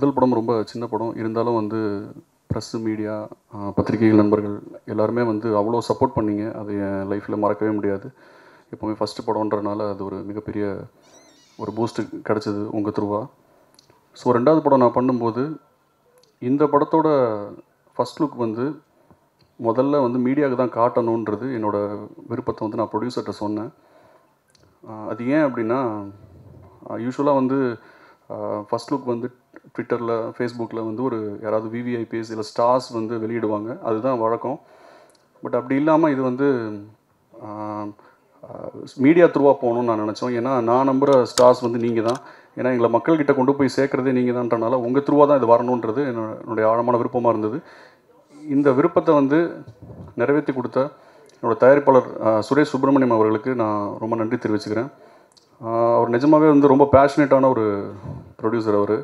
முதல் படம் ரொம்ப சின்ன படம் இருந்தாலும் வந்து ப்ரெஸ்ஸு மீடியா பத்திரிகைகள் நண்பர்கள் எல்லாருமே வந்து அவ்வளோ சப்போர்ட் பண்ணிங்க. அது என் லைஃப்பில் மறக்கவே முடியாது. எப்போவுமே ஃபஸ்ட்டு படம்ன்றனால அது ஒரு மிகப்பெரிய ஒரு பூஸ்ட்டு கிடச்சிது உங்கள் த்ரூவா. ஸோ 2வது படம் நான் பண்ணும்போது இந்த படத்தோட ஃபஸ்ட் லுக் வந்து முதல்ல வந்து மீடியாவுக்கு தான் காட்டணுன்றது என்னோடய விருப்பத்தை வந்து நான் ப்ரொடியூசர்கிட்ட சொன்னேன். அது ஏன் அப்படின்னா யூஸ்வலாக வந்து ஃபஸ்ட் லுக் வந்து ட்விட்டரில் ஃபேஸ்புக்கில் வந்து ஒரு யாராவது விவிஐபிஎஸ் இல்லை ஸ்டார்ஸ் வந்து வெளியிடுவாங்க, அதுதான் வழக்கம். பட் அப்படி இல்லாமல் இது வந்து மீடியா த்ரூவாக போகணும்னு நான் நினச்சோம். ஏன்னா நான் நம்புகிற ஸ்டார்ஸ் வந்து நீங்கள் தான். ஏன்னா எங்களை மக்கள்கிட்ட கொண்டு போய் சேர்க்குறதே நீங்கள் தான்றனால உங்கள் த்ரூவாக தான் இது வரணுன்றது என்னுடைய ஆழமான விருப்பமாக இருந்தது. இந்த விருப்பத்தை வந்து நிறைவேற்றி கொடுத்த என்னோடய தயாரிப்பாளர் சுரேஷ் சுப்ரமணியம் அவர்களுக்கு நான் ரொம்ப நன்றி தெரிவிச்சுக்கிறேன். அவர் நிஜமாகவே வந்து ரொம்ப பேஷனேட்டான ஒரு ப்ரொடியூசர். அவர்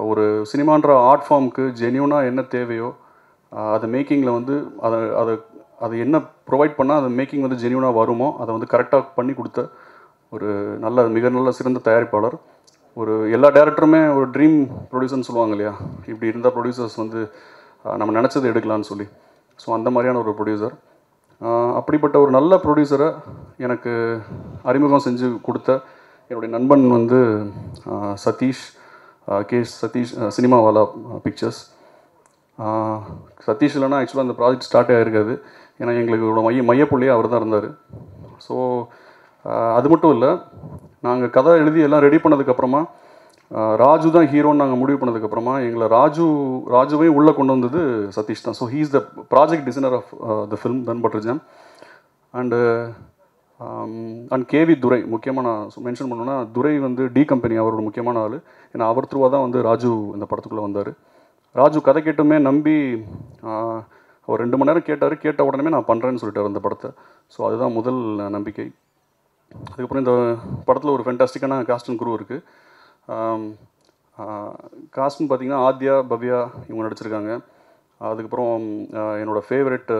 ஒரு சினிமான்ற ஆர்ட் ஃபார்முக்கு ஜென்யூனாக என்ன தேவையோ அதை மேக்கிங்கில் வந்து அதை என்ன ப்ரொவைட் பண்ணால் அந்த மேக்கிங் வந்து ஜென்யூனாக வருமோ அதை வந்து கரெக்டாக பண்ணி கொடுத்த ஒரு மிக நல்ல சிறந்த தயாரிப்பாளர். ஒரு எல்லா டேரக்டருமே ஒரு ட்ரீம் ப்ரொடியூசர்னு சொல்லுவாங்க இல்லையா, இப்படி இருந்தால் ப்ரொடியூசர்ஸ் வந்து நம்ம நினச்சதை எடுக்கலான்னு சொல்லி. ஸோ அந்த மாதிரியான ஒரு ப்ரொடியூசர். அப்படிப்பட்ட ஒரு நல்ல ப்ரொடியூசரை எனக்கு அறிமுகம் செஞ்சு கொடுத்த என்னுடைய நண்பன் வந்து சதீஷ், சதீஷ் சினிமாவாலா பிக்சர்ஸ். சதீஷ் இல்லைனா ஆக்சுவலாக அந்த ப்ராஜெக்ட் ஸ்டார்ட் ஆகிருக்காது. ஏன்னா எங்களுக்கு மையப்புள்ளியே அவர் தான் இருந்தார். ஸோ அது மட்டும் இல்லை, நாங்கள் கதை எழுதி எல்லாம் ரெடி பண்ணதுக்கப்புறமா ராஜு தான் ஹீரோன்னு நாங்கள் முடிவு பண்ணதுக்கப்புறமா எங்களை ராஜுவையும் உள்ளே கொண்டு வந்தது சதீஷ் தான். So he is the project designer of the film தன் butter jam. And K V Durai, முக்கியமாக நான் மென்ஷன் பண்ணணுன்னா துரை வந்து டி கம்பெனி அவரோட முக்கியமான ஆள். ஏன்னா அவர் த்ரூவாக தான் வந்து ராஜு இந்த படத்துக்குள்ளே வந்தார். ராஜு கதை கேட்டுமே நம்பி அவர் 2 மணி நேரம் கேட்ட உடனே நான் பண்ணுறேன்னு சொல்லிட்டார் அந்த படத்தை. ஸோ அதுதான் முதல் நம்பிக்கை. அதுக்கப்புறம் இந்த படத்தில் ஒரு ஃபென்டாஸ்டிக்கான காஸ்ட் அண்ட் குரூ இருக்குது. காஸ்ட்னு பார்த்திங்கன்னா ஆத்யா, பவ்யா இவங்க நடிச்சிருக்காங்க. அதுக்கப்புறம் என்னோடய favourite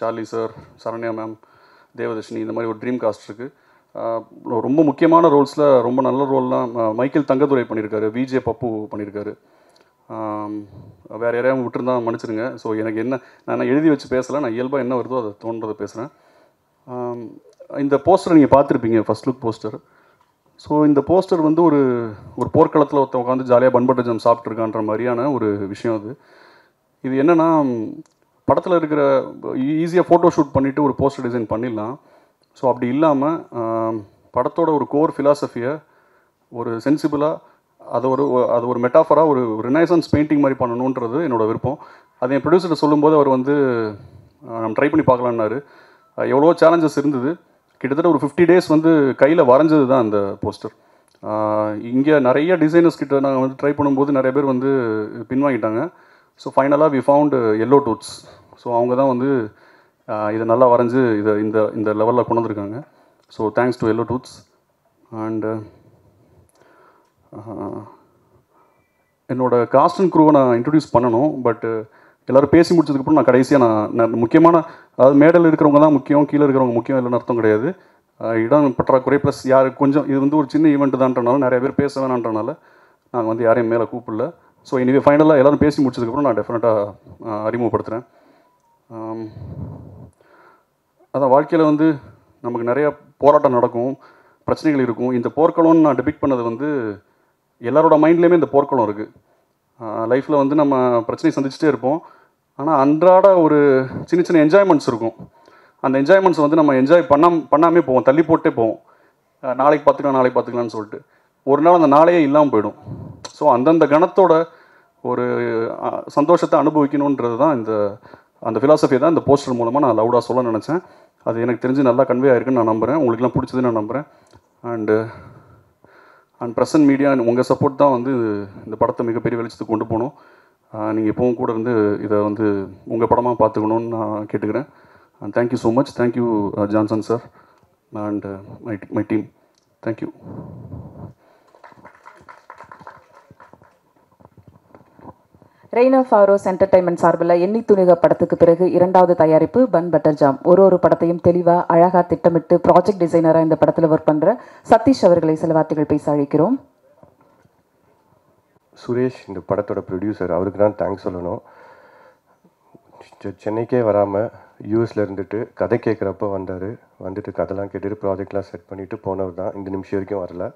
Charlie sir, Saranya ma'am, Devadarshini, இந்த மாதிரி ஒரு ட்ரீம் காஸ்ட் இருக்குது. ரொம்ப முக்கியமான ரோல்ஸில் ரொம்ப நல்ல ரோல்லாம் மைக்கேல் தங்கதுரை பண்ணியிருக்காரு, விஜே பப்பு பண்ணியிருக்காரு. வேறு யாரையும் விட்டுருந்தா மன்னிச்சிருங்க. ஸோ எனக்கு நான் எழுதி வச்சு பேசலை, நான் இயல்பாக என்ன வருதோ அதை தோன்றதை பேசுகிறேன். இந்த போஸ்டர் நீங்கள் பார்த்துருப்பீங்க, ஃபஸ்ட் லுக் போஸ்டர். ஸோ இந்த போஸ்டர் வந்து ஒரு போர்க்களத்தில் ஒருத்தன் உட்காந்து ஜாலியாக பன்பட்டர் ஜாம் சாப்பிட்ருக்கான்ற மாதிரியான ஒரு விஷயம் அது. இது என்னென்னா, படத்தில் இருக்கிற ஈஸியாக ஃபோட்டோ ஷூட் பண்ணிவிட்டு ஒரு போஸ்டர் டிசைன் பண்ணிடலாம். ஸோ அப்படி இல்லாமல் படத்தோட ஒரு கோர் ஃபிலாசபியை ஒரு சென்சிபிளாக அது ஒரு மெட்டாஃபராக ஒரு ரினைசன்ஸ் பெயிண்டிங் மாதிரி பண்ணணுன்றது என்னோடய விருப்பம். அது என் ப்ரொடியூசர்கிட்ட சொல்லும்போது அவர் வந்து நம்ம ட்ரை பண்ணி பார்க்கலான்னாரு. எவ்வளோ சேலஞ்சஸ் இருந்தது. கிட்டத்தட்ட ஒரு 50 days வந்து கையில் வரைஞ்சது தான் அந்த போஸ்டர். இங்கே நிறைய டிசைனர்ஸ் கிட்ட நாங்கள் வந்து ட்ரை பண்ணும்போது நிறைய பேர் வந்து பின்வாங்கிட்டாங்க. ஸோ ஃபைனலாக we found Yellow Tooths. So அவங்க தான் வந்து இதை நல்லா வரைஞ்சி இந்த லெவலில் கொண்டு வந்திருக்காங்க. So thanks to yellow dudes. And என்னோடய காஸ்ட் அண்ட் க்ரூவை நான் இன்ட்ரடியூஸ் பண்ணணும். பட் எல்லோரும் பேசி முடிச்சதுக்கப்புறம் நான் கடைசியாக நான் முக்கியமான, அதாவது மேடல் இருக்கிறவங்க தான் முக்கியம், கீழே இருக்கிறவங்க முக்கியம் இல்லைன்னு அர்த்தம் கிடையாது. இடம் பற்றாக்குறை ப்ளஸ் யார் கொஞ்சம் இது வந்து ஒரு சின்ன ஈவெண்ட் தான்றனால நிறைய பேர் பேச வேணான்றனால நாங்கள் வந்து யாரையும் மேலே கூப்பிடல. ஸோ இனிவே ஃபைனலாக எல்லோரும் பேசி முடிச்சதுக்கப்புறம் நான் டெஃபினட்டாக அறிமுகப்படுத்துகிறேன். அதான் வாழ்க்கையில் வந்து நமக்கு நிறையா போராட்டம் நடக்கும், பிரச்சனைகள் இருக்கும். இந்த போர்க்களம்னு நான் டிபிக் பண்ணது வந்து எல்லாரோட மைண்ட்லேயுமே இந்த போர்க்களம் இருக்குது. லைஃப்பில் வந்து நம்ம பிரச்சனையை சந்திச்சுட்டே இருப்போம். ஆனால் அன்றாட ஒரு சின்ன சின்ன என்ஜாய்மெண்ட்ஸ் இருக்கும். அந்த என்ஜாய்மெண்ட்ஸ் வந்து நம்ம என்ஜாய் பண்ணாமே போவோம், தள்ளி போட்டே போவோம். நாளைக்கு பார்த்துக்கலான்னு சொல்லிட்டு ஒரு நாள் அந்த நாளையே இல்லாமல் போயிடும். ஸோ அந்தந்த கணத்தோட ஒரு சந்தோஷத்தை அனுபவிக்கணுன்றது தான் அந்த ஃபிலாசபியை தான் இந்த போஸ்டர் மூலமாக நான் லவுடாக சொல்ல நினச்சேன். அது எனக்கு தெரிஞ்சு நல்லா கன்வே ஆயிருக்குன்னு நான் நம்புகிறேன். உங்களுக்குலாம் பிடிச்சதுன்னு நான் நம்புகிறேன். அண்ட் ப்ரெசன்ட் மீடியா உங்கள் சப்போர்ட் தான் வந்து இந்த படத்தை மிகப்பெரிய வெளிச்சத்துக்கு கொண்டு போகணும். நீங்கள் எப்பவும் கூட இருந்து இதை வந்து உங்கள் படமாக பார்த்துக்கணுன்னு நான் கேட்டுக்கிறேன். And thank you so much. Thank you Johnson sir and my team. Thank you. Rain of Arrows Entertainment சார்பில் எண்ணி துணிக படத்துக்கு பிறகு 2வது தயாரிப்பு பன் பட்டர் ஜாம். ஒரு படத்தையும் தெளிவாக அழகாக திட்டமிட்டு ப்ராஜெக்ட் டிசைனராக இந்த படத்தில் ஒர்க் பண்ணுற சதீஷ் அவர்களை சில வார்த்தைகள் பேச அழைக்கிறோம். சுரேஷ் இந்த படத்தோட ப்ரொடியூசர், அவருக்கு தான் தேங்க்ஸ் சொல்லணும். சென்னைக்கே வராமல் யூஎஸில் இருந்துட்டு கதை கேட்குறப்ப வந்துட்டு கதைலாம் கேட்டுட்டு ப்ராஜெக்ட்லாம் செட் பண்ணிவிட்டு போனவர் தான். இந்த நிமிஷம் வரைக்கும் வரல.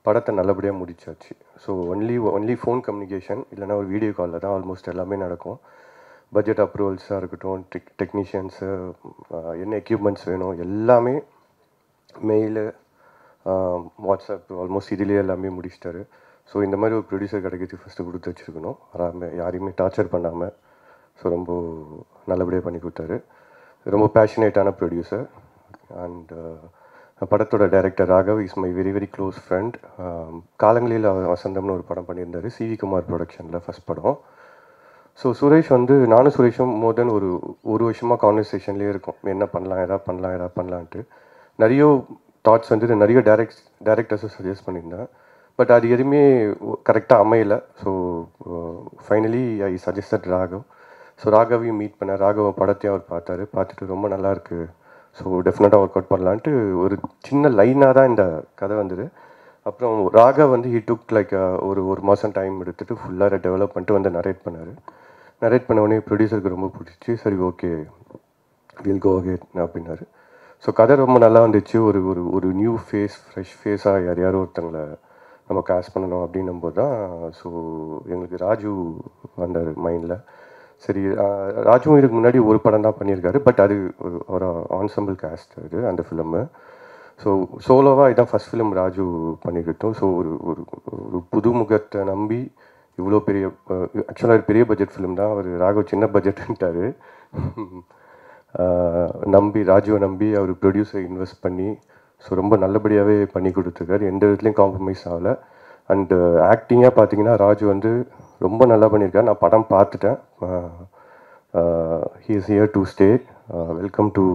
படத்தை நல்லபடியாக முடிச்சாச்சு. ஸோ ஒன்லி ஃபோன் கம்யூனிகேஷன், இல்லைனா ஒரு வீடியோ காலில் தான் ஆல்மோஸ்ட் எல்லாமே நடக்கும். பட்ஜெட் அப்ரூவல்ஸாக இருக்கட்டும், டெக்னீஷியன்ஸு, என்ன எக்யூப்மெண்ட்ஸ் வேணும் எல்லாமே மெயிலு, வாட்ஸ்அப், ஆல்மோஸ்ட் இதுலேயே எல்லாமே முடிச்சிட்டாரு. ஸோ இந்த மாதிரி ஒரு ப்ரொடியூசர் கிடைக்கிறது ஃபஸ்ட்டு கொடுத்து வச்சுருக்கணும். யாரையுமே டார்ச்சர் பண்ணாமல். ஸோ ரொம்ப நல்லபடியாக பண்ணி கொடுத்தாரு. ரொம்ப பேஷனேட்டான ப்ரொடியூசர். அண்ட் படத்தோட director Raghav is my very very close friend. காலங்களில் வசந்தம்னு ஒரு படம் பண்ணியிருந்தார், சிவி குமார் ப்ரொடக்ஷனில் ஃபஸ்ட் படம். ஸோ சுரேஷ் நானும் சுரேஷும் மோர் தென் ஒரு வருஷமாக கான்வர்சேஷன்லேயே இருக்கும். என்ன பண்ணலாம், எதா பண்ணலான்ட்டு நிறைய தாட்ஸ் நிறைய டேரக்டர்ஸும் சஜஸ்ட் பண்ணியிருந்தேன். பட் அது எதுவுமே கரெக்டாக அமையலை. So finally I suggested Raghav. So ராகவையும் மீட் பண்ணேன். ராகவ படத்தையும் அவர் பார்த்துட்டு ரொம்ப நல்லாயிருக்கு, ஸோ டெஃபினட்டாக ஒர்க் அவுட் பண்ணலான்ட்டு ஒரு சின்ன லைனாக தான் இந்த கதை வந்தது. அப்புறம் ராகவ் ஹி டுக் லைக் ஒரு மாதம் டைம் எடுத்துகிட்டு ஃபுல்லாக டெவலப் பண்ணிட்டு நரேட் பண்ணார். நரேட் பண்ண உடனே ப்ரொடியூசருக்கு ரொம்ப பிடிச்சி, சரி ஓகே வில் கோ அஹெட் அப்படின்னாரு. ஸோ கதை ரொம்ப நல்லா வந்துச்சு. ஒரு நியூ ஃப்ரெஷ் ஃபேஸாக யாரும் ஒருத்தங்களை நம்ம காஸ்ட் பண்ணணும் அப்படின்னும் போது தான் ஸோ எங்களுக்கு ராஜு வந்தார் மைண்டில். சரி, ராஜுவும் இதுக்கு முன்னாடி ஒரு படம் தான் பண்ணியிருக்காரு, பட் அது ஒரு ஆன்சம்பிள் காஸ்ட் அது அந்த ஃபிலிமு. ஸோ சோலோவாக இதுதான் ஃபஸ்ட் ஃபிலிம் ராஜு பண்ணிக்கிட்டோம். ஸோ ஒரு புது முகத்தை நம்பி இவ்வளோ பெரிய, ஆக்சுவலாக பெரிய பட்ஜெட் ஃபிலிம் தான். அவர் ராகவ் சின்ன பட்ஜெட்டுன்ட்டார். ராஜுவை நம்பி அவர் ப்ரொடியூசரை இன்வெஸ்ட் பண்ணி ஸோ ரொம்ப நல்லபடியாகவே பண்ணி கொடுத்துருக்காரு. எந்த விதத்துலையும் காம்ப்ரமைஸ் ஆகலை. அண்டு ஆக்டிங்காக பார்த்தீங்கன்னா ராஜு ரொம்ப நல்லா பண்ணியிருக்காரு. நான் படம் பார்த்துட்டேன். He is here to stay. Welcome to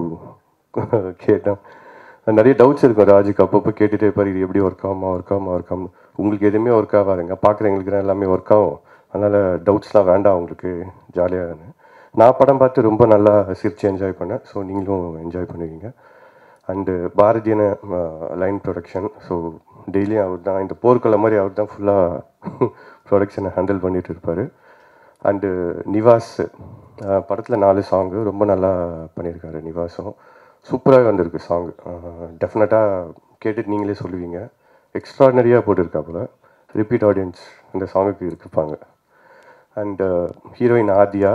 கேட்டேன். நிறைய டவுட்ஸ் இருக்கும் ராஜுக்கு. அப்பப்போ கேட்டுகிட்டே இருப்பார், இது எப்படி ஒர்க் ஆகும். உங்களுக்கு எதுவுமே ஒர்க் ஆகாதுங்க, பார்க்குறவங்களுக்கு தான் எல்லாமே ஒர்க் ஆகும், அதனால் டவுட்ஸ்லாம் வேண்டாம் உங்களுக்கு, ஜாலியாக. நான் படம் பார்த்து ரொம்ப நல்லா சிரித்து என்ஜாய் பண்ணேன். ஸோ நீங்களும் என்ஜாய் பண்ணுவீங்க. அண்டு பாரதியன லைன் ப்ரொடக்ஷன். ஸோ டெய்லியும் அவர் தான், இந்த போர்க்கள மாதிரி அவர் தான் ஃபுல்லாக ப்ரொடக்ஷனை ஹேண்டில் பண்ணிகிட்டு இருப்பார். அண்டு நிவாஸ் படத்தில் 4 சாங்கு ரொம்ப நல்லா பண்ணியிருக்காரு. நிவாஸும் சூப்பராக வந்திருக்கு சாங்கு. டெஃபினட்டாக கேட்டுட்டு நீங்களே சொல்லுவீங்க. எக்ஸ்ட்ராடனரியாக போட்டிருக்காப்புல. ரிப்பீட் ஆடியன்ஸ் இந்த சாங்குக்கு இருப்பாங்க. And heroine Adhia.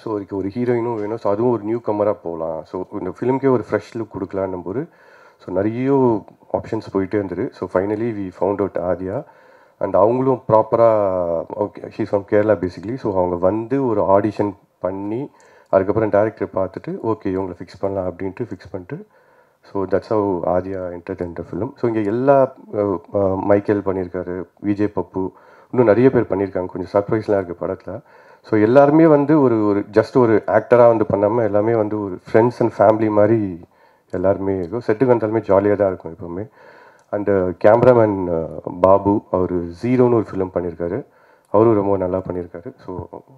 ஸோ ஒரு ஹீரோயினும் வேணும். ஸோ அதுவும் ஒரு நியூ கம்மராக போகலாம். ஸோ இந்த ஃபிலிம்க்கே ஒரு ஃப்ரெஷ் லுக் கொடுக்கலான்னும் போது ஸோ நிறைய ஆப்ஷன்ஸ் போயிட்டே இருந்தது. So finally we found out Aadhya. And அவங்களும் ப்ராப்பராக, okay she's from Kerala basically. So அவங்க ஒரு ஆடிஷன் பண்ணி அதுக்கப்புறம் டேரக்டர் பார்த்துட்டு ஓகே இவங்களை ஃபிக்ஸ் பண்ணலாம் அப்படின்ட்டு ஃபிக்ஸ் பண்ணிட்டு so that's how Adhia entered இந்த ஃபிலிம். ஸோ இங்கே எல்லா மைக்கேல் பண்ணியிருக்காரு, விஜய் பப்பு, இன்னும் நிறைய பேர் பண்ணியிருக்காங்க. கொஞ்சம் சர்ப்ரைஸ்லாம் இருக்குது படத்தில். ஸோ எல்லாருமே ஒரு ஜஸ்ட் ஒரு ஆக்டராக பண்ணாமல் எல்லாமே ஒரு ஃப்ரெண்ட்ஸ் அண்ட் ஃபேமிலி மாதிரி எல்லாருமே இருக்கும். செட்டுக்கு வந்தாலுமே ஜாலியாக தான் இருக்கும் எப்போவுமே. அண்டு கேமராமேன் பாபு, அவர் ஜீரோன்னு ஒரு ஃபிலிம் பண்ணியிருக்காரு. அவரும் ரொம்ப நல்லா பண்ணியிருக்காரு. ஸோ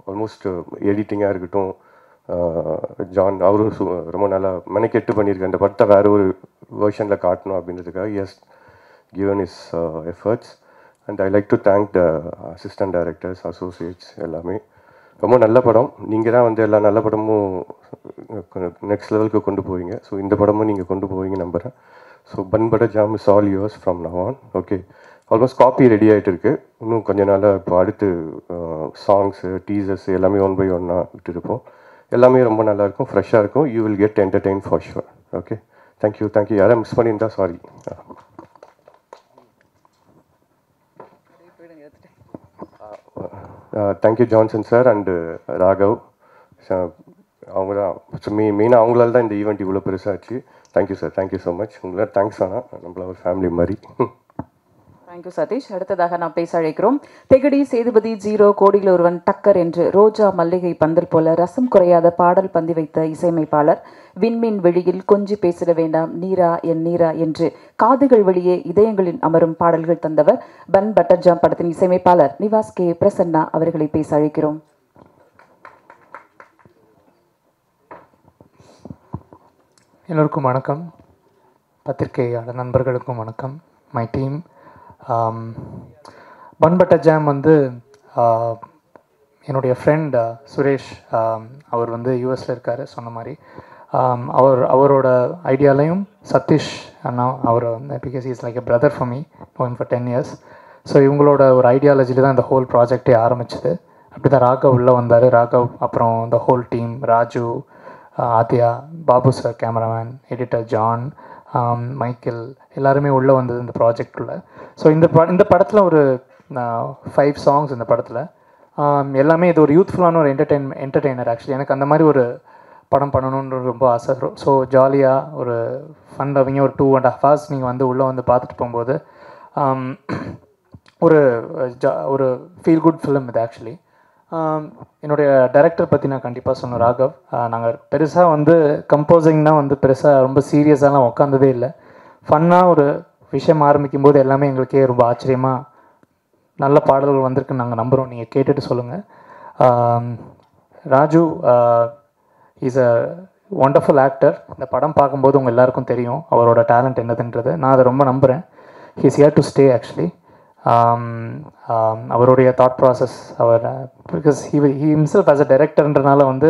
ஆல்மோஸ்ட் எடிட்டிங்காக இருக்கட்டும், ஜான் அவரும் ரொம்ப நல்லா மெனக்கெட்டு பண்ணியிருக்காரு. அந்த படத்தை வேறு ஒரு வேர்ஷனில் காட்டணும் அப்படின்றதுக்காக has given his efforts. And I like to thank the assistant directors, associates எல்லாமே. ரொம்ப நல்ல படம். நீங்கள் தான் எல்லா நல்ல படமும் நெக்ஸ்ட் லெவலுக்கு கொண்டு போவீங்க. ஸோ இந்த படமும் நீங்கள் கொண்டு போவீங்க நம்புகிறேன். So Bun Butter Jam is all yours from now on. Okay, almost coffee ready ஆகிட்டு இருக்கு. இன்னும் கொஞ்ச நாளாக இப்போ அடுத்து சாங்ஸு, டீசர்ஸ் எல்லாமே 1 by 1 விட்டுருப்போம். எல்லாமே ரொம்ப நல்லாயிருக்கும், ஃப்ரெஷ்ஷாக இருக்கும். You will get entertain for sure. Okay, thank you. யாராவது மிஸ் பண்ணியிருந்தா sorry. Thank you Johnson sir and Raghav. அவங்க தான் மெயினாக, அவங்களால தான் இந்த ஈவெண்ட் இவ்வளோ பெருசாச்சு. Thank you sir, thank you so much. உங்களால் தேங்க்ஸ் ஆனால் நம்மள ஒரு ஃபேமிலி மாதிரி. தேங்க்யூ சதீஷ். அடுத்ததாக நாம் பேச அழைக்கிறோம் தெகடி சேதுபதி. 0 கோடியில் ஒருவன், டக்கர் என்று, ரோஜா மல்லிகை பந்தல் போல, ரசம் குறையாத பாடல் பந்தி வைத்த இசையமைப்பாளர், விண்மீன் வெளியில் கொஞ்சி பேசிட வேண்டாம், நீரா என் நீரா என்று காதுகள் வெளியே இதயங்களில் அமரும் பாடல்கள் தந்தவர், பன் பட்டர் ஜாம் படத்தின் இசையமைப்பாளர் நிவாஸ் கே பிரசன்னா அவர்களை பேச அழைக்கிறோம். எல்லோருக்கும் வணக்கம். பத்திரிகையாளர் நண்பர்களுக்கும் வணக்கம். My team, Bun Butter Jam வந்து ஆஹ், என்னுடைய ஃப்ரெண்ட் சுரேஷ், அவர் வந்து யூஎஸில் இருக்கார் சொன்ன மாதிரி. அவரோட ஐடியாலையும் சதீஷ் அண்ணா அவர் வந்து because is like a brother for me, known for 10 years. So இவங்களோட ஒரு ஐடியாலஜியில் தான் இந்த ஹோல் ப்ராஜெக்டே ஆரம்பிச்சது. அப்படி தான் ராகவ் உள்ளே வந்தார். ராகவ் அப்புறம் இந்த whole team, Raju, Adhya, Babu sir cameraman, editor John, Michael, எல்லாருமே உள்ளே வந்தது இந்த ப்ராஜெக்டுள்ள. ஸோ இந்த படத்தில் ஒரு 5 songs இந்த படத்தில். எல்லாமே இது ஒரு யூத்ஃபுல்லான ஒரு என்டர்டெய்னர். ஆக்சுவலி எனக்கு அந்த மாதிரி ஒரு படம் பண்ணணுன்ற ரொம்ப ஆசை. ஸோ ஜாலியாக ஒரு ஃபன் லவ்விங்க ஒரு 2.5 hours நீங்கள் வந்து உள்ளே வந்து பார்த்துட்டு போகும்போது ஒரு ஃபீல் குட் ஃபிலிம் இது ஆக்சுவலி. என்னுடைய டைரக்டர் பற்றி நான் கண்டிப்பாக சொன்னேன், ராகவ். நாங்கள் பெருசாக வந்து கம்போசிங்னா வந்து பெருசாக ரொம்ப சீரியஸாலாம் உட்காந்ததே இல்லை. ஃபன்னாக ஒரு விஷயம் ஆரம்பிக்கும் போது எல்லாமே எங்களுக்கே ரொம்ப ஆச்சரியமாக நல்ல பாடல்கள் வந்திருக்குன்னு நாங்கள் நம்புகிறோம். நீங்கள் கேட்டுட்டு சொல்லுங்கள். Raju is a wonderful actor. இந்த படம் பார்க்கும்போது உங்கள் எல்லாருக்கும் தெரியும் அவரோட டேலண்ட் என்னதுன்றது. நான் அதை ரொம்ப நம்புகிறேன். He's here to stay actually. அவருடைய தாட் ப்ராசஸ், அவர் because he himself as a டைரக்டர்ன்றனால வந்து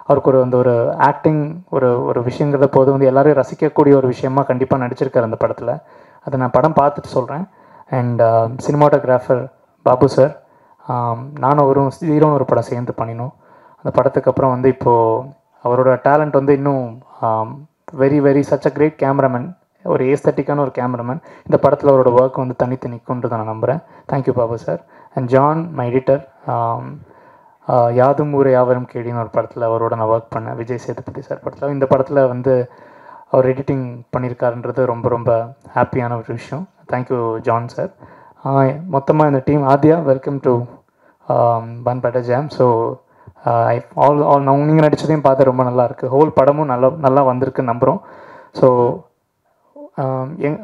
அவருக்கு ஒரு ஆக்டிங் ஒரு விஷயங்கிறத போது வந்து எல்லோரும் ரசிக்கக்கூடிய ஒரு விஷயமா கண்டிப்பாக நடிச்சிருக்கார் அந்த படத்தில். அதை நான் படம் பார்த்துட்டு சொல்கிறேன். அண்ட் சினிமாட்டோகிராஃபர் பாபு சார், நானும் அவரும் ஹீரோன்னு ஒரு படம் சேர்ந்து பண்ணினோம். அந்த படத்துக்கு அப்புறம் வந்து இப்போது அவரோட டேலண்ட் வந்து இன்னும் very very such a great cameraman, ஒரு ஏஸ்தட்டிக்கான ஒரு கேமராமேன். இந்த படத்தில் அவரோட ஒர்க் வந்து தனித்து நிற்குன்றதை நான் நம்புகிறேன். Thank you Babu sir. And John, my editor, யாதும் ஊரே யாவரும் கேடின்னு ஒரு படத்தில் அவரோட நான் ஒர்க் பண்ணேன், விஜய் சேதுபதி சார் படத்தில். இந்த படத்தில் வந்து அவர் எடிட்டிங் பண்ணியிருக்காருன்றது ரொம்ப ரொம்ப ஹாப்பியான ஒரு விஷயம். Thank you John sir. மொத்தமாக இந்த டீம், Aadhya, welcome to Bun Butter Jam. So நீங்கள் நடித்ததையும் பார்த்து ரொம்ப நல்லாயிருக்கு. ஹோல் படமும் நல்லா வந்திருக்குன்னு நம்புகிறோம். ஸோ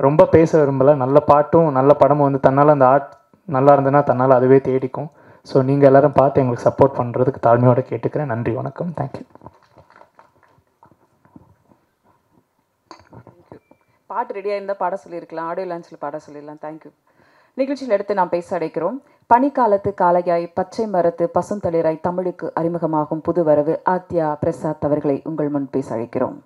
ரொம்ப பேச விரும்பலை. நல்ல பாட்டும் நல்ல படமும் வந்து தன்னால் அந்த ஆர்ட் நல்லா இருந்ததுன்னா தன்னால் அதுவே தேடிக்கும். ஸோ நீங்கள் எல்லோரும் பார்த்து எங்களுக்கு சப்போர்ட் பண்ணுறதுக்கு தாழ்மையோடு கேட்டுக்கிறேன். நன்றி, வணக்கம், தேங்க்யூ. பாட்டு ரெடியாக இருந்தால் பாட சொல்லியிருக்கலாம், ஆடியோ லான்ச்சில் பாட சொல்லிடலாம். தேங்க்யூ. நிகழ்ச்சியில் எடுத்து நாம் பேச அடைக்கிறோம். பனிக்காலத்து காளையாய் பச்சை மரத்து பசுந்தளிராய் தமிழுக்கு அறிமுகமாகும் புது வரவு ஆத்யா பிரசாத் அவர்களை உங்கள் முன் பேச அழைக்கிறோம்.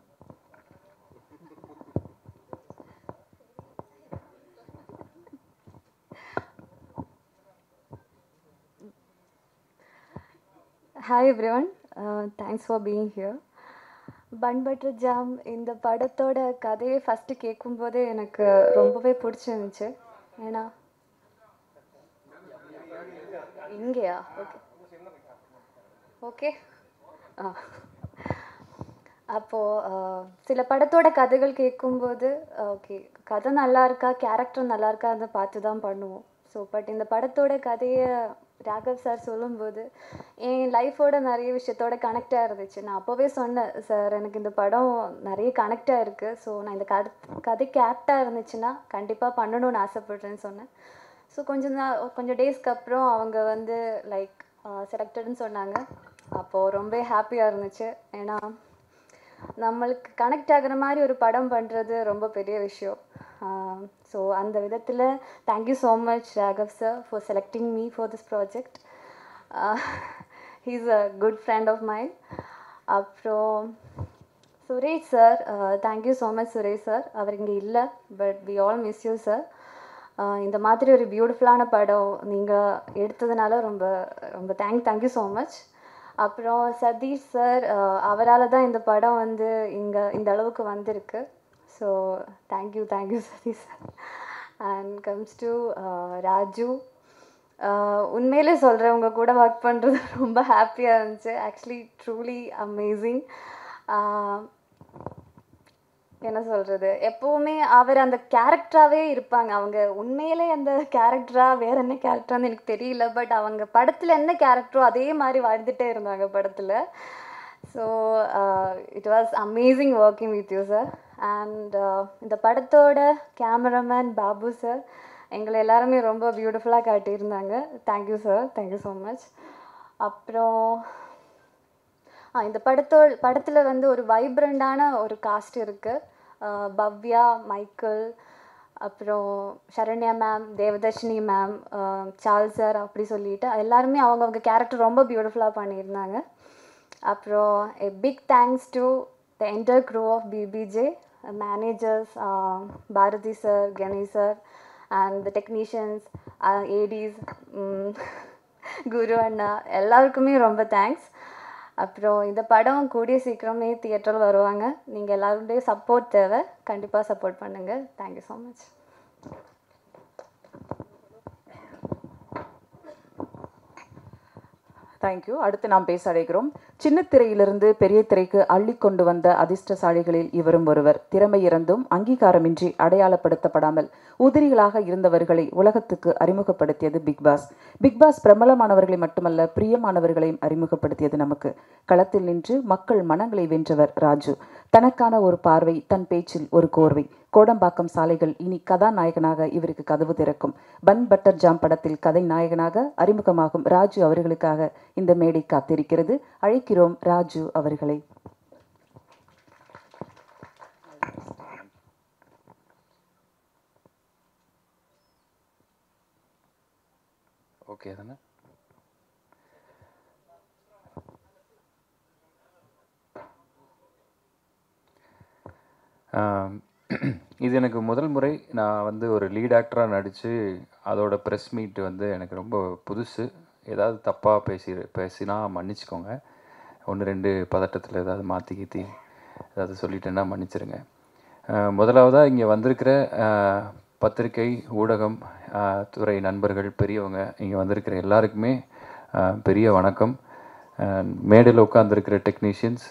Hi everyone, thanks for being here. Bun Butter Jam இந்த படத்தோட கதையை ஃபஸ்ட்டு கேட்கும்போதே எனக்கு ரொம்பவே பிடிச்சிருந்துச்சு. ஏன்னா இங்கேயா? Okay okay. அப்போது சில படத்தோட கதைகள் கேட்கும்போது ஓகே கதை நல்லா இருக்கா, கேரக்டர் நல்லா இருக்கா அதை பார்த்து தான் பண்ணுவோம். ஸோ பட் இந்த படத்தோட கதையை ராகவ் சார் சொல்லும்போது என் லைஃபோட நிறைய விஷயத்தோட கனெக்டாக இருந்துச்சு. நான் அப்போவே சொன்னேன், சார் எனக்கு இந்த படம் நிறைய கனெக்டாக இருக்குது. ஸோ நான் இந்த கதைக்கு ஆப்டாக இருந்துச்சுன்னா கண்டிப்பாக பண்ணணும்னு ஆசைப்பட்றேன்னு சொன்னேன். ஸோ கொஞ்சம் டேஸ்க்கு அப்புறம் அவங்க வந்து லைக் செலக்டட்னு சொன்னாங்க. அப்போது ரொம்ப ஹாப்பியாக இருந்துச்சு. ஏன்னா நம்மளுக்கு கனெக்ட் ஆகிற மாதிரி ஒரு படம் பண்ணுறது ரொம்ப பெரிய விஷயம். ஸோ அந்த விதத்தில் thank you so much Raghav sir for selecting me for this project. He is a good friend of mind. அப்புறம் Suresh sir, thank you so much Suresh sir. அவர் இங்கே இல்லை, but we all miss you sir. இந்த மாதிரி ஒரு பியூட்டிஃபுல்லான படம் நீங்கள் எடுத்ததுனால ரொம்ப ரொம்ப தேங்க்யூ ஸோ மச். அப்புறம் சதீஷ் சார், அவரால் தான் இந்த படம் வந்து இங்கே இந்த அளவுக்கு வந்திருக்கு. So thank you Sathish sir. And comes to Raju, உண்மையிலே சொல்கிறேன், உங்கள் கூட ஒர்க் பண்ணுறது ரொம்ப ஹாப்பியாக இருந்துச்சு. Actually truly amazing. என்ன சொல்கிறது, எப்போவுமே அவர் அந்த கேரக்டராகவே இருப்பாங்க. அவங்க உண்மையிலே அந்த கேரக்டராக வேறு என்ன கேரக்டரான்னு எனக்கு தெரியல, பட் அவங்க படத்தில் என்ன கேரக்டரோ அதே மாதிரி வாழ்ந்துகிட்டே இருந்தாங்க படத்தில். So it was amazing working with you sir. And இந்த படத்தோட கேமராமேன் பாபு சார் எங்களை எல்லாருமே ரொம்ப பியூட்டிஃபுல்லாக காட்டியிருந்தாங்க. Thank you sir, thank you so much. அப்புறம் இந்த படத்தில் வந்து ஒரு வைப்ரண்டான ஒரு காஸ்ட் இருக்குது. பவ்யா, மைக்கேல், அப்புறம் Saranya ma'am, Devadarshini ma'am, Charles sir அப்படி சொல்லிட்டு எல்லாருமே அவங்கவுங்க கேரக்டர் ரொம்ப பியூட்டிஃபுல்லாக பண்ணியிருந்தாங்க. அப்புறம் a big thanks to the entire crew of BBJ, managers, Bharati sir, Ganesh sir, and the technicians, ADs, குரு அண்ணா எல்லாருக்குமே ரொம்ப தேங்க்ஸ். அப்புறம் இந்த படம் கூடிய சீக்கிரமே தியேட்டரில் வருவாங்க. நீங்கள் எல்லாருடைய சப்போர்ட் தேவை, கண்டிப்பாக சப்போர்ட் பண்ணுங்கள். Thank you so much. தேங்க்யூ. அடுத்து நாம் பேச அழைக்கிறோம். சின்ன திரையிலிருந்து பெரிய திரைக்கு அள்ளி கொண்டு வந்த அதிர்ஷ்டசாலிகளில் இவரும் ஒருவர். திறமை இருந்தும் அங்கீகாரமின்றி அடையாளப்படுத்தப்படாமல் உதிரிகளாக இருந்தவர்களை உலகத்துக்கு அறிமுகப்படுத்தியது பிக்பாஸ். பிக்பாஸ் பிரபலமானவர்களை மட்டுமல்ல, பிரியமானவர்களையும் அறிமுகப்படுத்தியது நமக்கு. களத்தில் நின்று மக்கள் மனங்களை வென்றவர் ராஜு. தனக்கான ஒரு பார்வை, தன் பேச்சில் ஒரு கோர்வை. கோடம்பாக்கம் சாலைகள் இனி கதாநாயகனாக இவருக்கு கதவு திறக்கும். பன் பட்டர் ஜாம் படத்தில் கதை நாயகனாக அறிமுகமாகும் ராஜு அவர்களுக்காக இந்த மேடை காத்திருக்கிறது. அழைக்கிறோம் ராஜு அவர்களை. ஓகே தானே? இது எனக்கு முதல் முறை நான் வந்து ஒரு லீட் ஆக்டராக நடித்து அதோட ப்ரெஸ் மீட் வந்து எனக்கு ரொம்ப புதுசு. ஏதாவது தப்பாக பேசினா மன்னிச்சிக்கோங்க. 1-2 பதட்டத்தில் ஏதாவது மாற்றி கீத்தி ஏதாவது சொல்லிட்டேன்னா மன்னிச்சிருங்க. முதலாவதாக இங்கே வந்திருக்கிற பத்திரிகை, ஊடகம் துறை நண்பர்கள், பெரியவங்க, இங்கே வந்திருக்கிற எல்லாருக்குமே பெரிய வணக்கம். மேடையில் உட்காந்துருக்கிற டெக்னீஷியன்ஸ்,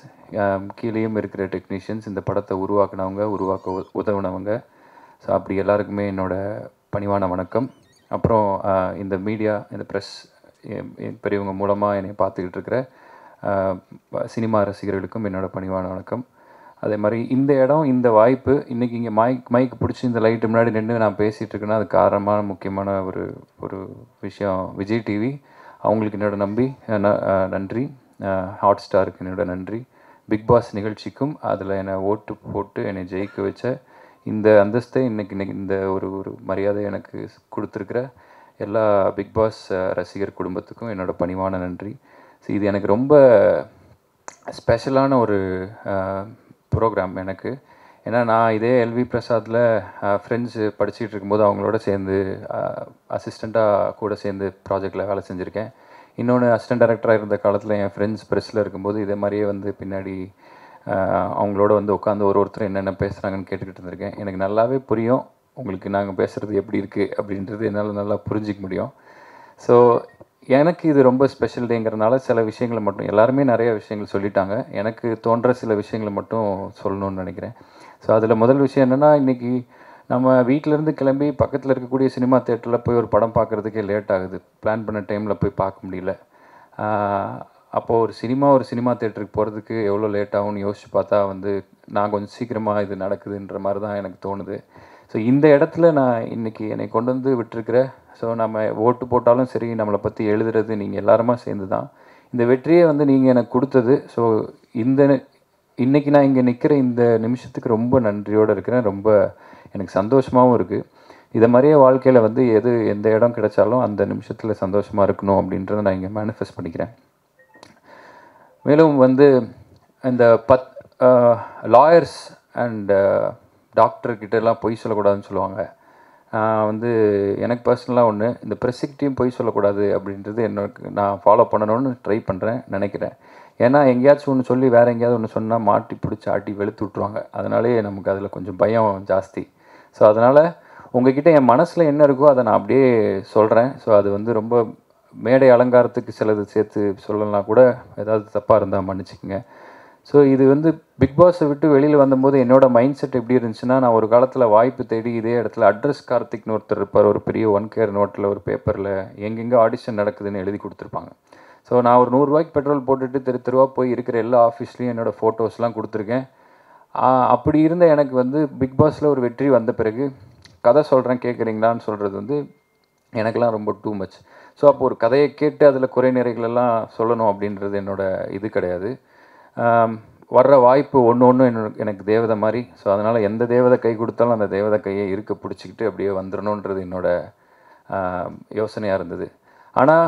கீழேயும் இருக்கிற டெக்னீஷியன்ஸ், இந்த படத்தை உருவாக்க உதவுனவங்க, ஸோ அப்படி எல்லாருக்குமே என்னோடய பணிவான வணக்கம். அப்புறம் இந்த மீடியா, இந்த ப்ரெஸ் பெரியவங்க மூலமாக என்னை பார்த்துக்கிட்டு இருக்கிற சினிமா ரசிகர்களுக்கும் என்னோடய பணிவான வணக்கம். அதே மாதிரி இந்த இடம், இந்த வாய்ப்பு, இன்றைக்கி இங்கே மைக் பிடிச்சி இந்த லைட்டு முன்னாடி நின்று நான் பேசிகிட்டு இருக்கேன்னா அது காரணமான முக்கியமான ஒரு விஷயம் விஜய் டிவி. அவங்களுக்கு என்னோட நன்றி. ஹாட் ஸ்டாருக்கு என்னோட நன்றி. பிக் பாஸ் நிகழ்ச்சிக்கும் அதில் என்னை ஓட்டு போட்டு என்னை ஜெயிக்க வச்ச இந்த அந்தஸ்தை இன்னைக்கு இந்த ஒரு மரியாதை எனக்கு கொடுத்துருக்கிற எல்லா பிக் பாஸ் ரசிகர் குடும்பத்துக்கும் என்னோட பணிவான நன்றி. ஸோ இது எனக்கு ரொம்ப ஸ்பெஷலான ஒரு ப்ரோக்ராம் எனக்கு. ஏன்னா நான் இதே எல்வி பிரசாத்தில் ஃப்ரெண்ட்ஸு படிச்சுட்டு இருக்கும்போது அவங்களோட சேர்ந்து அசிஸ்டண்ட்டாக கூட சேர்ந்து ப்ராஜெக்டில் வேலை செஞ்சுருக்கேன். இன்னொன்று அசிஸ்டன்ட் டைரக்டராக இருந்த காலத்தில் என் ஃப்ரெண்ட்ஸ் ப்ரெஸ்ஸில் இருக்கும்போது இதே மாதிரியே வந்து பின்னாடி அவங்களோட வந்து உட்காந்து ஒருத்தர் என்னென்ன பேசுகிறாங்கன்னு கேட்டுக்கிட்டு இருந்திருக்கேன். எனக்கு நல்லாவே புரியும் உங்களுக்கு நாங்கள் பேசுகிறது எப்படி இருக்குது அப்படின்றது என்னால் நல்லா புரிஞ்சிக்க முடியும். ஸோ எனக்கு இது ரொம்ப ஸ்பெஷல் டேங்கிறதுனால சில விஷயங்களை மட்டும், எல்லாருமே நிறைய விஷயங்கள் சொல்லிட்டாங்க, எனக்கு தோன்ற சில விஷயங்களை மட்டும் சொல்லணும்னு நினைக்கிறேன். ஸோ அதில் முதல் விஷயம் என்னென்னா, இன்றைக்கி நம்ம வீட்டிலேருந்து கிளம்பி பக்கத்தில் இருக்கக்கூடிய சினிமா தேட்டரில் போய் ஒரு படம் பார்க்குறதுக்கே லேட் ஆகுது. பிளான் பண்ண டைமில் போய் பார்க்க முடியல. அப்போது ஒரு சினிமா தேட்டருக்கு போகிறதுக்கு எவ்வளோ லேட் ஆகும்னு யோசிச்சு பார்த்தா வந்து நான் கொஞ்சம் சீக்கிரமாக இது நடக்குதுன்ற மாதிரி தான் எனக்கு தோணுது. ஸோ இந்த இடத்துல நான் இன்றைக்கி என்னை கொண்டு வந்து விட்டுருக்கிற, ஸோ நம்ம ஓட்டு போட்டாலும் சரி, நம்மளை பற்றி எழுதுறது நீங்கள் எல்லாருமா சேர்ந்து தான். இந்த வெற்றியை வந்து நீங்கள் எனக்கு கொடுத்தது. ஸோ இன்றைக்கி நான் இங்கே நிற்கிற இந்த நிமிஷத்துக்கு ரொம்ப நன்றியோடு இருக்கிறேன். ரொம்ப எனக்கு சந்தோஷமாகவும் இருக்குது. இதை மாதிரியே வாழ்க்கையில் வந்து எந்த இடம் கிடைச்சாலும் அந்த நிமிஷத்தில் சந்தோஷமாக இருக்கணும் அப்படின்றத நான் இங்கே மேனிஃபெஸ்ட் பண்ணிக்கிறேன். மேலும் வந்து இந்த லாயர்ஸ் அண்ட் டாக்டர்கிட்டலாம் பொய் சொல்லக்கூடாதுன்னு சொல்லுவாங்க. வந்து எனக்கு பர்சனலாக ஒன்று, இந்த ப்ரெஸ்ஸுக்கிட்டையும் பொய் சொல்லக்கூடாது அப்படின்றது நான் ஃபாலோ பண்ணணும்னு ட்ரை பண்ணுறேன், நினைக்கிறேன். ஏன்னா எங்கேயாச்சும் ஒன்று சொல்லி வேறு எங்கேயாவது ஒன்று சொன்னால் மாட்டி பிடிச்சி ஆட்டி வெளுத்து விட்ருவாங்க. அதனாலே நமக்கு அதில் கொஞ்சம் பயம் ஜாஸ்தி. ஸோ அதனால் உங்ககிட்ட என் மனசில் என்ன இருக்கோ அதை நான் அப்படியே சொல்கிறேன். ஸோ அது வந்து ரொம்ப மேடை அலங்காரத்துக்கு சிலது சேர்த்து சொல்லலாம் கூட, ஏதாவது தப்பாக இருந்தால் மன்னிச்சிக்கங்க. ஸோ இது வந்து பிக் பாஸை விட்டு வெளியில் வந்தபோது என்னோடய மைண்ட் செட் எப்படி இருந்துச்சுன்னா, நான் ஒரு காலத்தில் வாய்ப்பு தேடி இதே இடத்துல அட்ரஸ் கார்த்திக்னு ஒருத்தர் இருப்பார். ஒரு பெரிய 1 கேர் நோட்டில் ஒரு பேப்பரில் எங்கெங்கே ஆடிஷன் நடக்குதுன்னு எழுதி கொடுத்துருப்பாங்க. ஸோ நான் ஒரு 100 ரூபாய்க்கு பெட்ரோல் போட்டுட்டு தெருவாக போய் இருக்கிற எல்லா ஆஃபீஸ்லேயும் என்னோடய ஃபோட்டோஸ்லாம் கொடுத்துருக்கேன். அப்படி இருந்த எனக்கு வந்து பிக் பாஸில் ஒரு வெற்றி வந்த பிறகு கதை சொல்கிறேன் கேட்குறீங்களான்னு சொல்கிறது வந்து எனக்கெல்லாம் ரொம்ப டூ மச். ஸோ அப்போ ஒரு கதையை கேட்டு அதில் குறை நிறைகளெல்லாம் சொல்லணும் அப்படின்றது என்னோடய இது கிடையாது. வர்ற வாய்ப்பு ஒன்று எனக்கு தேவதை மாதிரி. ஸோ அதனால் எந்த தேவதை கை கொடுத்தாலும் அந்த தேவதை கையை இருக்க பிடிச்சிக்கிட்டு அப்படியே வந்துடணுன்றது என்னோட யோசனையாக இருந்தது. ஆனால்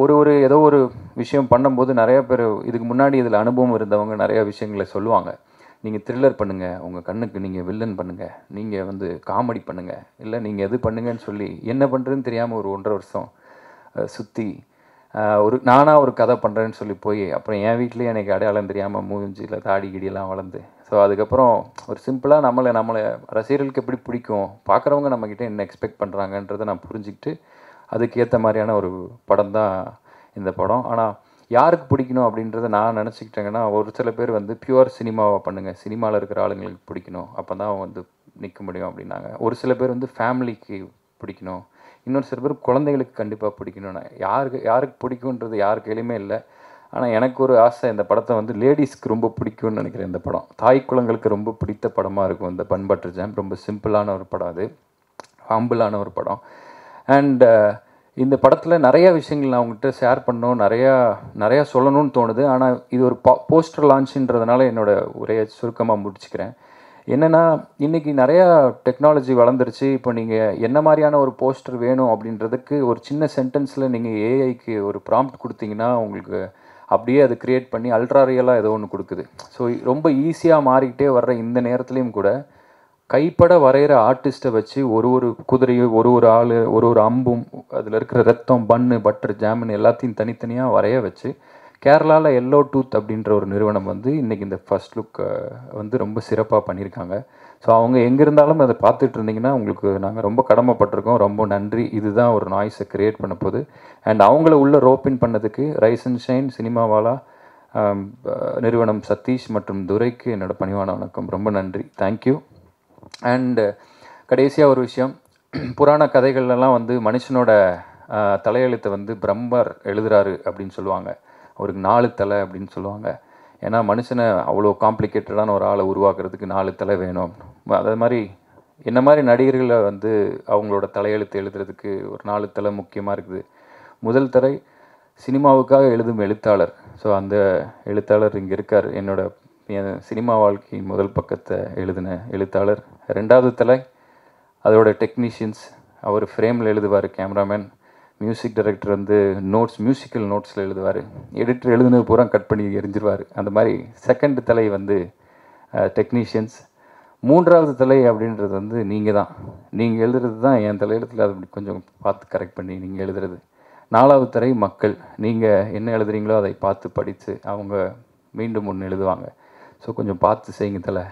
ஒரு ஏதோ ஒரு விஷயம் பண்ணும்போது நிறைய பேர் இதுக்கு முன்னாடி இதில் அனுபவம் இருந்தவங்க நிறைய விஷயங்களை சொல்லுவாங்க. நீங்கள் த்ரில்லர் பண்ணுங்கள், உங்கள் கண்ணுக்கு நீங்கள் வில்லன் பண்ணுங்கள், நீங்கள் வந்து காமெடி பண்ணுங்கள், இல்லை நீங்கள் எது பண்ணுங்கன்னு சொல்லி என்ன பண்ணுறதுன்னு தெரியாமல் ஒரு 1.5 வருஷம் சுற்றி நானாக ஒரு கதை பண்ணுறேன்னு சொல்லி போய் அப்புறம் என் வீட்லேயே எனக்கு அடையாளம் தெரியாமல் மூஞ்சியில் தாடி கிடியெல்லாம் வளர்ந்து, ஸோ அதுக்கப்புறம் ஒரு சிம்பிளாக நம்மளை ரசிகர்களுக்கு எப்படி பிடிக்கும், பார்க்குறவங்க நம்மக்கிட்ட என்ன எக்ஸ்பெக்ட் பண்ணுறாங்கன்றதை நான் புரிஞ்சுக்கிட்டு அதுக்கேற்ற மாதிரியான ஒரு படம் தான் இந்த படம். ஆனால் யாருக்கு பிடிக்கணும் அப்படின்றத நான் நினச்சிக்கிட்டேங்கன்னா, ஒரு சில பேர் வந்து பியூர் சினிமாவை பண்ணுங்கள், சினிமாவில் இருக்கிற ஆளுங்களுக்கு பிடிக்கணும், அப்போ தான் வந்து நிற்க முடியும் அப்படின்னாங்க. ஒரு சில பேர் வந்து ஃபேமிலிக்கு பிடிக்கணும், இன்னொரு சில பேர் குழந்தைகளுக்கு கண்டிப்பாக பிடிக்கணும்னா யாருக்கு பிடிக்குன்றது யார் கையிலுமே இல்லை. ஆனால் எனக்கு ஒரு ஆசை, இந்த படத்தை வந்து லேடிஸ்க்கு ரொம்ப பிடிக்கும்னு நினைக்கிறேன். இந்த படம் தாய் குலங்களுக்கு ரொம்ப பிடித்த படமாக இருக்கும். இந்த பன் பட்டர் ஜாம் ரொம்ப சிம்பிளான ஒரு படம், அது ஹம்பிளான ஒரு படம். அண்ட் இந்த படத்தில் நிறைய விஷயங்கள் நான் உங்கள்கிட்ட ஷேர் பண்ணணும், நிறையா சொல்லணும்னு தோணுது. ஆனால் இது ஒரு போஸ்டர் லான்ச்சுன்றதுனால என்னோட உரையை சுருக்கமாக முடிச்சுக்கிறேன். என்னென்னா, இன்றைக்கி நிறையா டெக்னாலஜி வளர்ந்துருச்சு. இப்போ நீங்கள் என்ன மாதிரியான ஒரு போஸ்டர் வேணும் அப்படின்றதுக்கு ஒரு சின்ன சென்டென்ஸில் நீங்கள் ஏஐக்கு ஒரு ப்ராம்ப்ட் கொடுத்தீங்கன்னா உங்களுக்கு அப்படியே அது க்ரியேட் பண்ணி அல்ட்ரா ரியலாக ஏதோ ஒன்று கொடுக்குது. ஸோ ரொம்ப ஈஸியாக மாறிக்கிட்டே வர்ற இந்த நேரத்துலையும் கூட கைப்பட வரைகிற ஆர்டிஸ்ட்டை வச்சு ஒரு குதிரையும் ஒரு ஆள் ஒரு அம்பும் அதில் இருக்கிற ரத்தம் பன்னு பட்டர் ஜாமுன் எல்லாத்தையும் தனித்தனியாக வரைய வச்சு கேரளாவில் எல்லோ டூத் அப்படின்ற ஒரு நிறுவனம் வந்து இன்றைக்கி இந்த ஃபர்ஸ்ட் லுக் வந்து ரொம்ப சிறப்பாக பண்ணியிருக்காங்க. ஸோ அவங்க எங்கே இருந்தாலும் அதை பார்த்துட்டு இருந்தீங்கன்னா உங்களுக்கு நாங்கள் ரொம்ப கடமைப்பட்டிருக்கோம், ரொம்ப நன்றி. இதுதான் ஒரு நாய்ஸை க்ரியேட் பண்ண போகுது. அண்ட் அவங்கள உள்ள ரோப்பின் பண்ணதுக்கு ரைஸ் அண்ட் ஷைன் சினிமாவாலா நிறுவனம் சதீஷ் மற்றும் துரைக்கு என்னோட பணிவான வணக்கம், ரொம்ப நன்றி, தேங்க்யூ. அண்டு கடைசியாக ஒரு விஷயம், புராண கதைகள்லாம் வந்து மனுஷனோட தலையெழுத்தை வந்து பிரம்மர் எழுதுறாரு அப்படின்னு சொல்லுவாங்க. அவருக்கு 4 தலை அப்படின்னு சொல்லுவாங்க. ஏன்னா மனுஷனை அவ்வளோ காம்ப்ளிகேட்டடான ஒரு ஆளை உருவாக்குறதுக்கு 4 தலை வேணும். அதே மாதிரி என்ன மாதிரி நடிகர்களை வந்து அவங்களோட தலையெழுத்து எழுதுறதுக்கு ஒரு 4 தலை முக்கியமாக இருக்குது. முதல் தலை சினிமாவுக்காக எழுதும் எழுத்தாளர். ஸோ அந்த எழுத்தாளர் இங்கே இருக்கார், என் சினிமா வாழ்க்கையின் முதல் பக்கத்தை எழுதின எழுத்தாளர். 2வது தலை அதோட டெக்னீஷியன்ஸ், அவர் ஃப்ரேமில் எழுதுவார், கேமராமேன், மியூசிக் டைரக்டர் வந்து மியூசிக்கல் நோட்ஸில் எழுதுவார், எடிட்டர் எழுதுனது பூரா கட் பண்ணி எரிஞ்சிருவார். அந்த மாதிரி 2nd தலை வந்து டெக்னீஷியன்ஸ். 3வது தலை அப்படின்றது வந்து நீங்கள் தான், நீங்கள் எழுதுறது தான் என் தலையெழுத்தில் அது கொஞ்சம் பார்த்து கரெக்ட் பண்ணி நீங்கள் எழுதுறது. 4வது தலை மக்கள், நீங்கள் என்ன எழுதுறீங்களோ அதை பார்த்து படித்து அவங்க மீண்டும் ஒன்று எழுதுவாங்க. ஸோ கொஞ்சம் பார்த்து செய்யுங்க தலை.